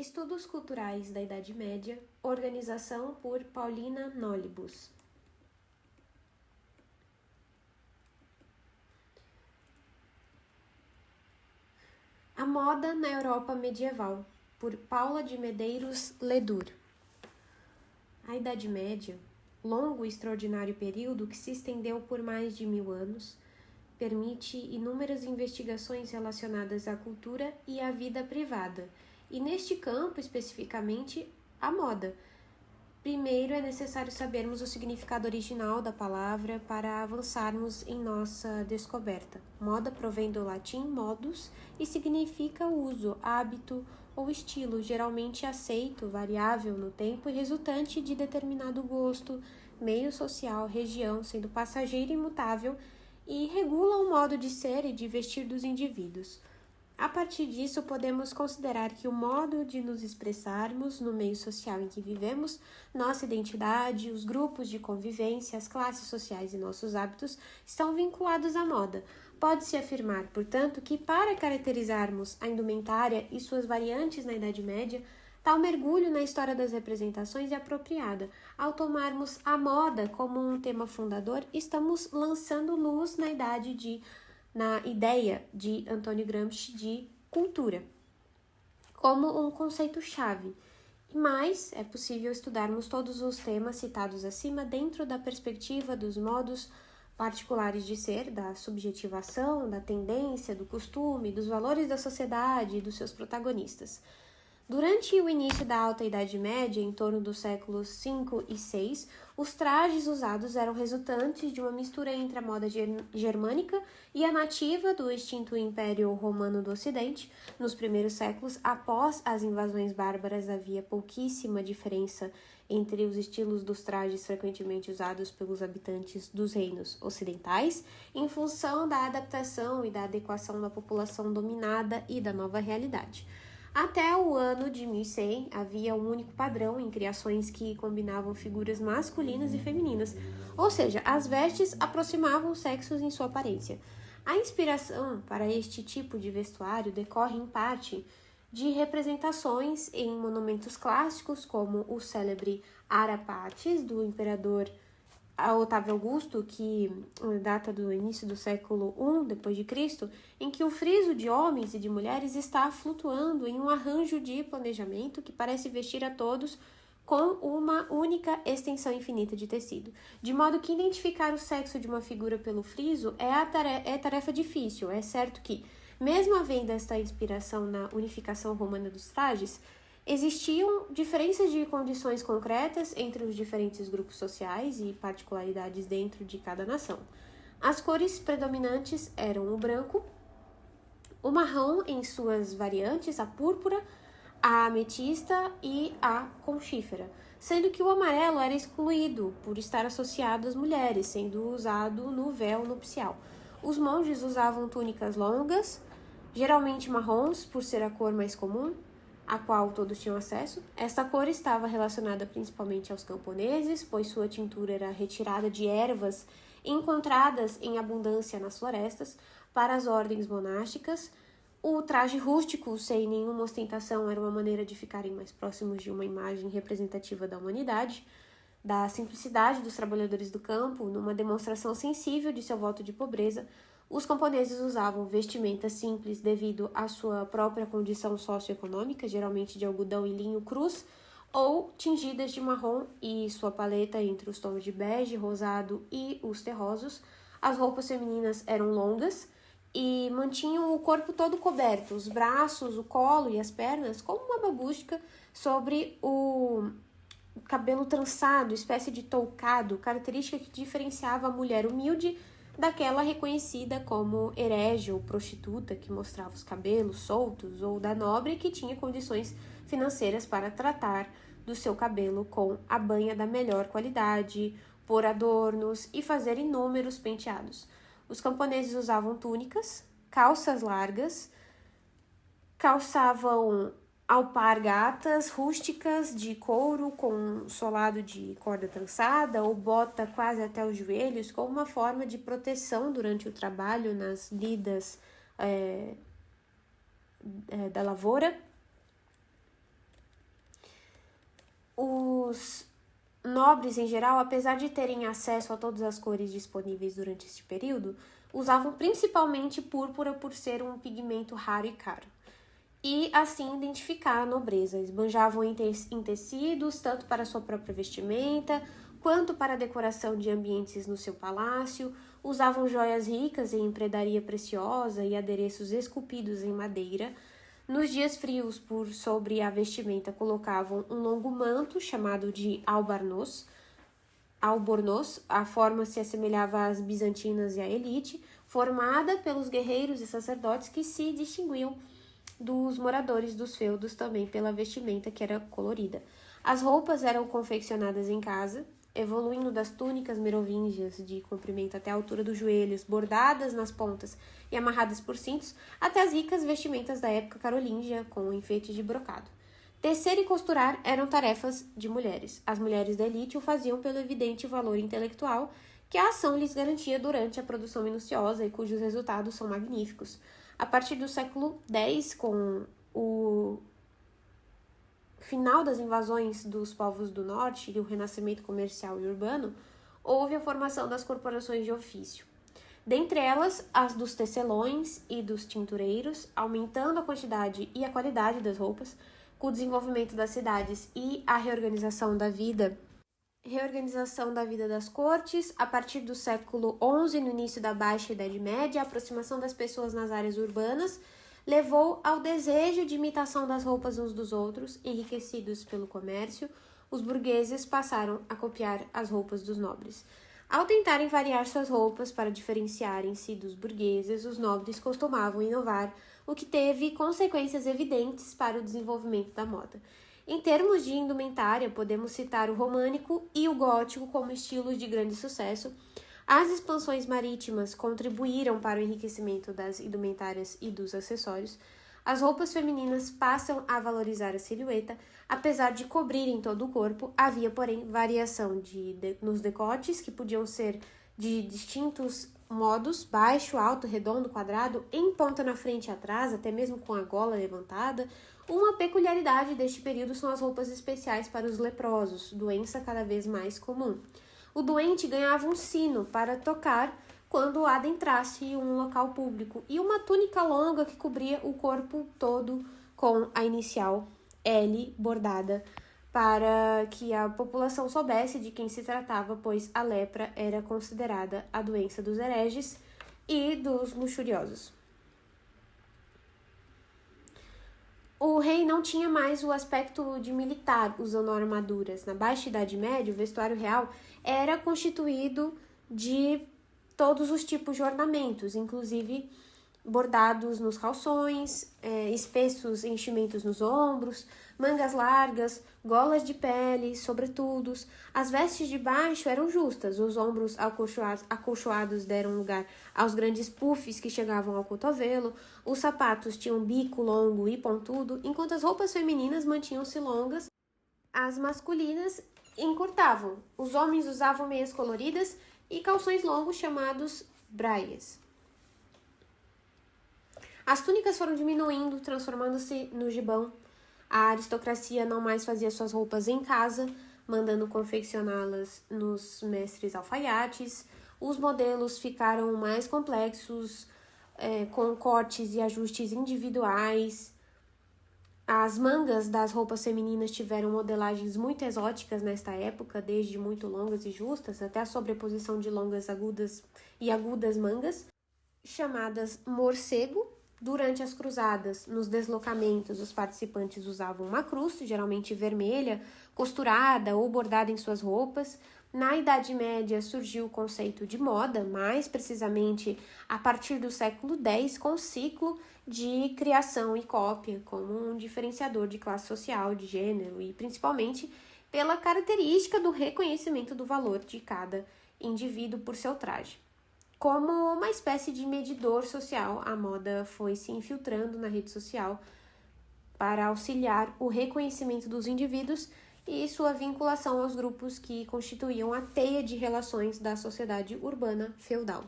Estudos Culturais da Idade Média, organização por Paulina Nólibus. A moda na Europa medieval, por Paula de Medeiros Ledur. A Idade Média, longo e extraordinário período que se estendeu por mais de 1000 anos, permite inúmeras investigações relacionadas à cultura e à vida privada, e neste campo, especificamente, a moda. Primeiro, é necessário sabermos o significado original da palavra para avançarmos em nossa descoberta. Moda provém do latim modus e significa uso, hábito ou estilo, geralmente aceito, variável no tempo e resultante de determinado gosto, meio social, região, sendo passageiro e imutável, e regula o modo de ser e de vestir dos indivíduos. A partir disso, podemos considerar que o modo de nos expressarmos no meio social em que vivemos, nossa identidade, os grupos de convivência, as classes sociais e nossos hábitos estão vinculados à moda. Pode-se afirmar, portanto, que para caracterizarmos a indumentária e suas variantes na Idade Média, tal mergulho na história das representações é apropriada. Ao tomarmos a moda como um tema fundador, estamos lançando luz na ideia de Antônio Gramsci de cultura, como um conceito-chave. Mas é possível estudarmos todos os temas citados acima dentro da perspectiva dos modos particulares de ser, da subjetivação, da tendência, do costume, dos valores da sociedade e dos seus protagonistas. Durante o início da Alta Idade Média, em torno dos séculos V e VI, os trajes usados eram resultantes de uma mistura entre a moda germânica e a nativa do extinto Império Romano do Ocidente. Nos primeiros séculos, após as invasões bárbaras, havia pouquíssima diferença entre os estilos dos trajes frequentemente usados pelos habitantes dos reinos ocidentais, em função da adaptação e da adequação da população dominada e da nova realidade. Até o ano de 1100, havia um único padrão em criações que combinavam figuras masculinas e femininas, ou seja, as vestes aproximavam os sexos em sua aparência. A inspiração para este tipo de vestuário decorre, em parte, de representações em monumentos clássicos, como o célebre Ara Pacis, do imperador Otávio Augusto, que data do início do século I d.C., em que o friso de homens e de mulheres está flutuando em um arranjo de planejamento que parece vestir a todos com uma única extensão infinita de tecido. De modo que identificar o sexo de uma figura pelo friso é tarefa difícil. É certo que, mesmo havendo esta inspiração na unificação romana dos trajes, existiam diferenças de condições concretas entre os diferentes grupos sociais e particularidades dentro de cada nação. As cores predominantes eram o branco, o marrom em suas variantes, a púrpura, a ametista e a conchífera, sendo que o amarelo era excluído por estar associado às mulheres, sendo usado no véu nupcial. Os monges usavam túnicas longas, geralmente marrons, por ser a cor mais comum, a qual todos tinham acesso. Esta cor estava relacionada principalmente aos camponeses, pois sua tintura era retirada de ervas encontradas em abundância nas florestas. Para as ordens monásticas, o traje rústico, sem nenhuma ostentação, era uma maneira de ficarem mais próximos de uma imagem representativa da humanidade, da simplicidade dos trabalhadores do campo, numa demonstração sensível de seu voto de pobreza. Os camponeses usavam vestimentas simples devido à sua própria condição socioeconômica, geralmente de algodão e linho crus, ou tingidas de marrom e sua paleta entre os tons de bege, rosado e os terrosos. As roupas femininas eram longas e mantinham o corpo todo coberto, os braços, o colo e as pernas, como uma babusca sobre o cabelo trançado, espécie de toucado, característica que diferenciava a mulher humilde daquela reconhecida como herege ou prostituta, que mostrava os cabelos soltos, ou da nobre que tinha condições financeiras para tratar do seu cabelo com a banha da melhor qualidade, pôr adornos e fazer inúmeros penteados. Os camponeses usavam túnicas, calças largas, calçavam alpargatas rústicas de couro com solado de corda trançada ou bota quase até os joelhos, como uma forma de proteção durante o trabalho nas lidas da lavoura. Os nobres, em geral, apesar de terem acesso a todas as cores disponíveis durante este período, usavam principalmente púrpura por ser um pigmento raro e caro. E assim identificar a nobreza. Esbanjavam em tecidos, tanto para sua própria vestimenta, quanto para a decoração de ambientes no seu palácio. Usavam joias ricas em predaria preciosa e adereços esculpidos em madeira. Nos dias frios, por sobre a vestimenta, colocavam um longo manto chamado de albornoz. A forma se assemelhava às bizantinas e à elite, formada pelos guerreiros e sacerdotes que se distinguiam dos moradores dos feudos também pela vestimenta que era colorida. As roupas eram confeccionadas em casa, evoluindo das túnicas merovingias de comprimento até a altura dos joelhos, bordadas nas pontas e amarradas por cintos, até as ricas vestimentas da época carolíngia, com enfeites de brocado. Tecer e costurar eram tarefas de mulheres. As mulheres da elite o faziam pelo evidente valor intelectual que a ação lhes garantia durante a produção minuciosa e cujos resultados são magníficos. A partir do século X, com o final das invasões dos povos do norte e o renascimento comercial e urbano, houve a formação das corporações de ofício. Dentre elas, as dos tecelões e dos tintureiros, aumentando a quantidade e a qualidade das roupas, com o desenvolvimento das cidades e a reorganização da vida das cortes. A partir do século XI, no início da Baixa Idade Média, a aproximação das pessoas nas áreas urbanas levou ao desejo de imitação das roupas uns dos outros, enriquecidos pelo comércio. Os burgueses passaram a copiar as roupas dos nobres. Ao tentarem variar suas roupas para diferenciarem-se dos burgueses, os nobres costumavam inovar, o que teve consequências evidentes para o desenvolvimento da moda. Em termos de indumentária, podemos citar o românico e o gótico como estilos de grande sucesso. As expansões marítimas contribuíram para o enriquecimento das indumentárias e dos acessórios. As roupas femininas passam a valorizar a silhueta, apesar de cobrirem todo o corpo. Havia, porém, variação nos decotes, que podiam ser de distintos modos: baixo, alto, redondo, quadrado, em ponta na frente e atrás, até mesmo com a gola levantada. Uma peculiaridade deste período são as roupas especiais para os leprosos, doença cada vez mais comum. O doente ganhava um sino para tocar quando adentrasse um local público e uma túnica longa que cobria o corpo todo com a inicial L bordada, para que a população soubesse de quem se tratava, pois a lepra era considerada a doença dos hereges e dos luxuriosos. O rei não tinha mais o aspecto de militar usando armaduras. Na Baixa Idade Média, o vestuário real era constituído de todos os tipos de ornamentos, inclusive bordados nos calções, espessos enchimentos nos ombros, mangas largas, golas de pele, sobretudos. As vestes de baixo eram justas, os ombros acolchoados deram lugar aos grandes puffs que chegavam ao cotovelo, os sapatos tinham bico longo e pontudo, enquanto as roupas femininas mantinham-se longas, as masculinas encurtavam. Os homens usavam meias coloridas e calções longos chamados braias. As túnicas foram diminuindo, transformando-se no gibão. A aristocracia não mais fazia suas roupas em casa, mandando confeccioná-las nos mestres alfaiates. Os modelos ficaram mais complexos, com cortes e ajustes individuais. As mangas das roupas femininas tiveram modelagens muito exóticas nesta época, desde muito longas e justas até a sobreposição de longas e agudas mangas, chamadas morcego. Durante as cruzadas, nos deslocamentos, os participantes usavam uma cruz, geralmente vermelha, costurada ou bordada em suas roupas. Na Idade Média surgiu o conceito de moda, mais precisamente a partir do século X, com o ciclo de criação e cópia como um diferenciador de classe social, de gênero e principalmente pela característica do reconhecimento do valor de cada indivíduo por seu traje. Como uma espécie de medidor social, a moda foi se infiltrando na rede social para auxiliar o reconhecimento dos indivíduos e sua vinculação aos grupos que constituíam a teia de relações da sociedade urbana feudal.